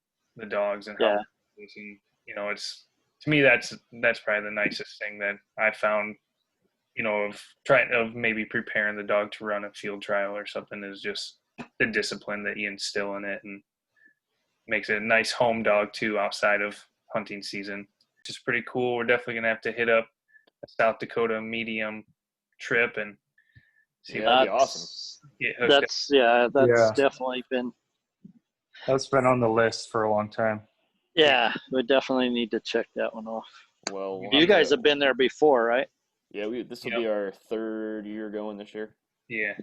dogs and how it's to me that's probably the nicest thing that I found, of maybe preparing the dog to run a field trial or something, is just the discipline that you instill in it, and makes it a nice home dog too outside of hunting season, which is pretty cool. We're definitely gonna have to hit up a South Dakota medium trip and see Yeah, that'd be awesome. That's definitely been. That's been on the list for a long time. Yeah, we definitely need to check that one off. Well, you guys have been there before, right? Yeah, this will be our third year going this year. Yeah.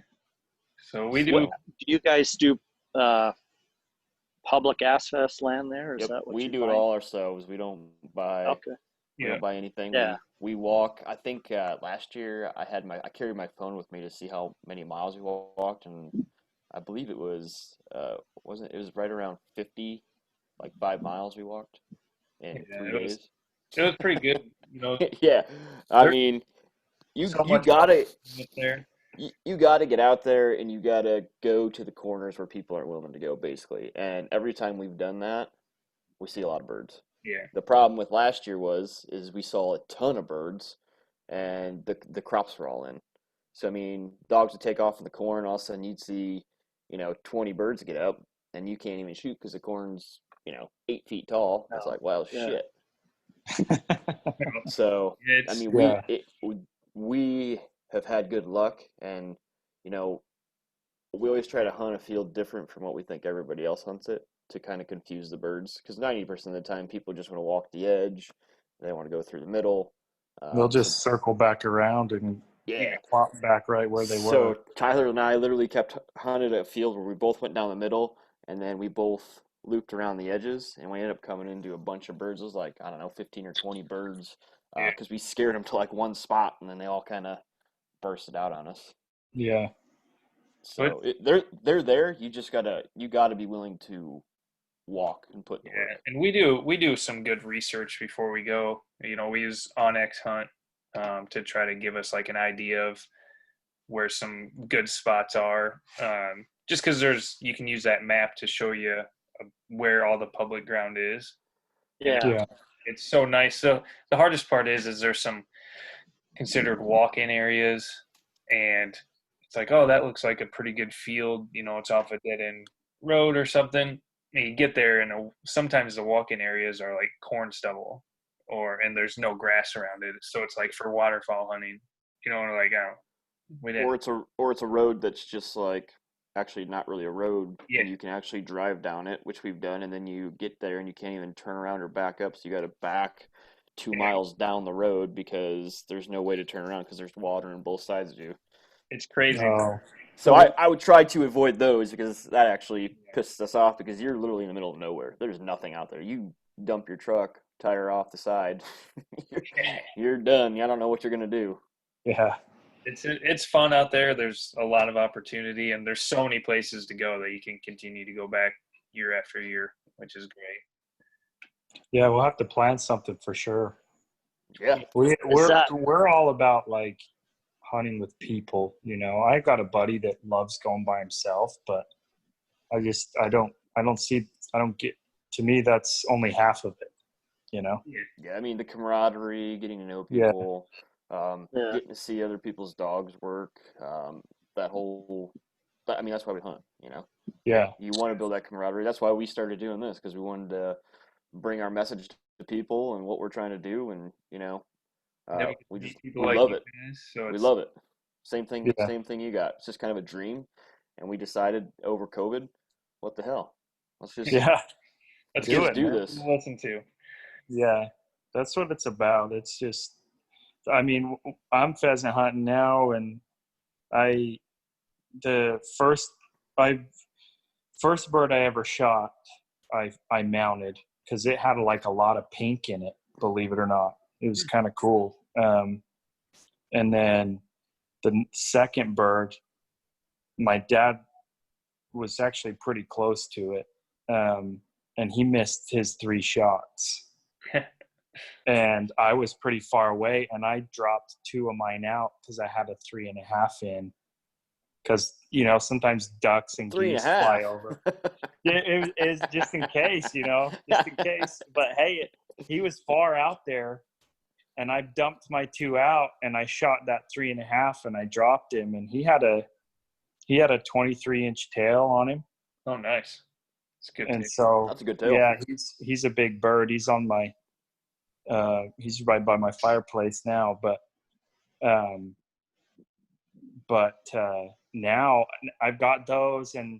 So we do. Do you guys do public ASFest land there? Or is that what we you do find? It all ourselves. We don't buy. Okay. We don't buy anything. Yeah. We walk. I think last year I carried my phone with me to see how many miles we walked, and I believe it was it was right around 50, like 5 miles we walked in 3 days. It was pretty good, Yeah, I mean, you gotta get out there, and you gotta go to the corners where people aren't willing to go, basically. And every time we've done that, we see a lot of birds. Yeah. The problem with last year is we saw a ton of birds, and the crops were all in. So I mean, dogs would take off in the corn. All of a sudden, you'd see 20 birds get up, and you can't even shoot because the corn's 8 feet tall. It's like, well, shit. So I mean, we have had good luck, and we always try to hunt a field different from what we think everybody else hunts it, to kind of confuse the birds, because 90% of the time people just want to walk the edge, they want to go through the middle. They'll just circle back around and plop back right where they were. So Tyler and I literally kept hunting a field where we both went down the middle, and then we both looped around the edges, and we ended up coming into a bunch of birds. It was like, I don't know, 15 or 20 birds, because we scared them to like one spot, and then they all kind of bursted out on us. Yeah. So they're there. You just gotta be willing to walk and put in the work. And we do some good research before we go. We use Onyx Hunt to try to give us like an idea of where some good spots are. Just because you can use that map to show you where all the public ground is. Yeah. It's so nice. So the hardest part is there's some considered walk-in areas, and it's like, oh, that looks like a pretty good field. It's off a dead-end road or something. And you get there, and sometimes the walk-in areas are like corn stubble, and there's no grass around it. So it's like for waterfowl hunting, or it's a road that's just like actually not really a road. Yeah. And you can actually drive down it, which we've done, and then you get there and you can't even turn around or back up. So you got to back 2 miles down the road because there's no way to turn around because there's water on both sides of you. It's crazy. So I would try to avoid those, because that actually pisses us off, because you're literally in the middle of nowhere. There's nothing out there. You dump your truck, tire off the side, you're done. I don't know what you're going to do. Yeah. It's fun out there. There's a lot of opportunity, and there's so many places to go that you can continue to go back year after year, which is great. Yeah, we'll have to plan something for sure. Yeah. We're all about like hunting with people, you know. I got a buddy that loves going by himself, but I don't get, to me that's only half of it, you know. Yeah, I mean the camaraderie, getting to know Yeah. people, Yeah. getting to see other people's dogs work, that whole. I mean, that's why we hunt. You know, Yeah. you want to build that camaraderie. That's why we started doing this because we wanted to bring our message to people and what we're trying to do, and Then we get to we meet just people we like love you it. guys, so We it's love it. Same thing. Yeah. Same thing you got. It's just kind of a dream, and we decided over COVID, what the hell? Let's just Yeah. let's Do get it, to man. listen to. Yeah. That's what it's about. It's just, I mean, I'm pheasant hunting now, and I the first bird I ever shot, I mounted because it had like a lot of pink in it. Believe it or not, it was kind of cool. And then the second bird, my dad was actually pretty close to it, and he missed his 3 shots. And I was pretty far away, and I dropped 2 of mine out because I had a 3.5 in. Because, you know, sometimes ducks and geese fly over. It was just in case, you know, just in case. But hey, he was far out there, and I dumped my 2 out, and I shot that 3.5, and I dropped him, and he had a 23-inch tail on him. Oh, nice. It's good. And so That's a good tail. yeah, he's a big bird. He's on my he's right by my fireplace now, but now I've got those, and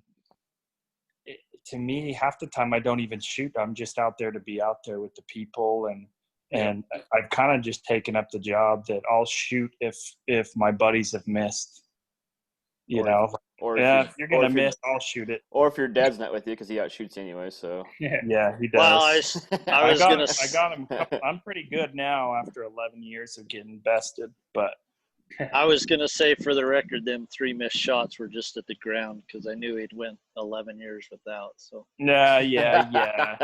to me, half the time I don't even shoot. I'm just out there to be out there with the people, and I've kind of just taken up the job that I'll shoot if my buddies have missed. You know, if you're gonna miss, I'll shoot it. Or if your dad's not with you because he outshoots anyway. So Yeah, he does. Well, I got him. I'm pretty good now after 11 years of getting bested, but I was gonna say, for the record, them 3 missed shots were just at the ground because I knew he'd went 11 years without. So yeah.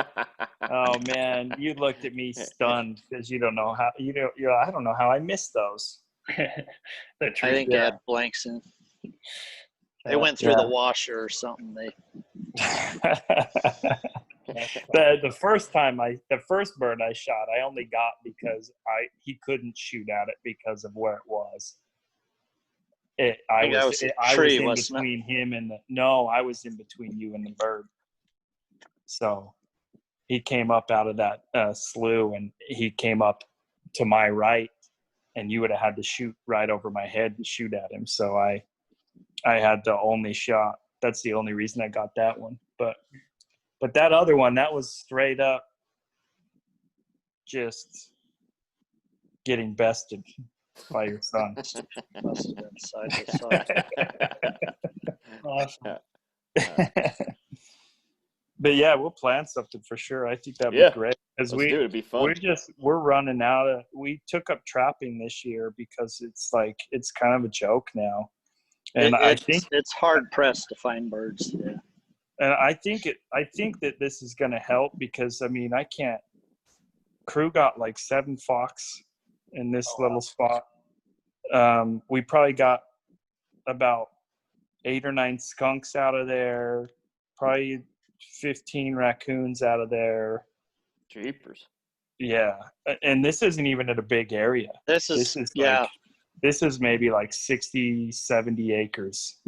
Oh man, you looked at me stunned because you don't know how I don't know how I missed those. I think they had blanks in. They went through the washer or something. The first bird I shot, I only got because he couldn't shoot at it because of where it was. I was in between him and I was in between you and the bird. So he came up out of that slough, and he came up to my right, and you would have had to shoot right over my head to shoot at him. So I had the only shot. That's the only reason I got that one. But that other one, that was straight up just getting bested by your son. Must have been side to side. Awesome. But yeah, we'll plan something for sure. I think that'd be great because it'd be fun. We're running out of. We took up trapping this year because it's kind of a joke now, and I think it's hard pressed to find birds. Yeah. And I think that this is going to help because I mean Crew got like 7 fox in this little spot. We probably got about 8 or 9 skunks out of there, probably 15 raccoons out of there. Jeepers. Yeah, and this isn't even in a big area. This is maybe like 60, 70 acres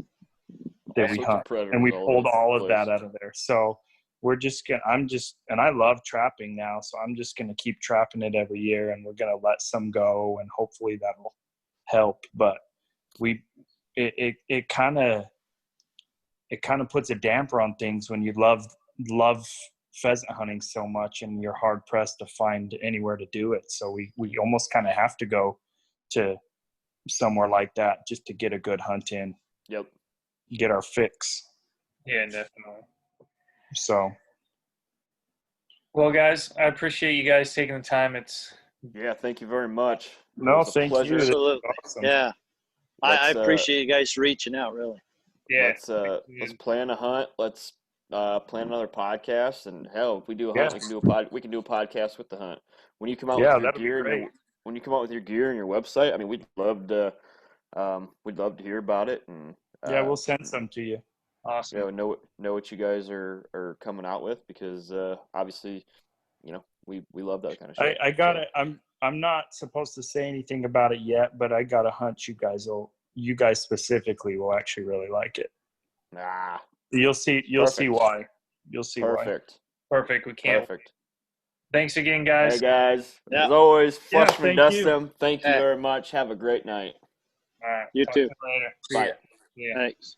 that we hunt, and we pulled all of that out of there. So and I love trapping now, so I'm just gonna keep trapping it every year, and we're gonna let some go, and hopefully that'll help. But it kind of puts a damper on things when you love pheasant hunting so much, and you're hard pressed to find anywhere to do it. So we almost kind of have to go to somewhere like that just to get a good hunt in. Yep. Get our fix. Yeah, definitely. So, well, guys, I appreciate you guys taking the time. Thank you very much. No, was a thank pleasure. you. This is Absolutely. awesome. Yeah. I Let's, appreciate you guys reaching out, really. Yeah. let's plan a hunt. Let's plan another podcast, and hell, if we do a hunt, Yes. we can do a podcast with the hunt. When you come out Yeah, with your that'd be gear and great. when you come out with your gear and your website, I mean, we'd love to hear about it, and Yeah, we'll send some to you. Awesome. know what you guys are coming out with, because obviously, we love that kind of shit. I got it. I'm not supposed to say anything about it yet, but I got a hunch you guys specifically will actually really like it. Nah. You'll see why. You'll see Perfect. Perfect. We can't. Perfect. Thanks again, guys. Hey guys, Yeah. as always, Yeah, flush them and thank dust you. them. Thank you Yeah. very much. Have a great night. All right. You Talk too. to you later. See Bye. ya. See ya. Thanks.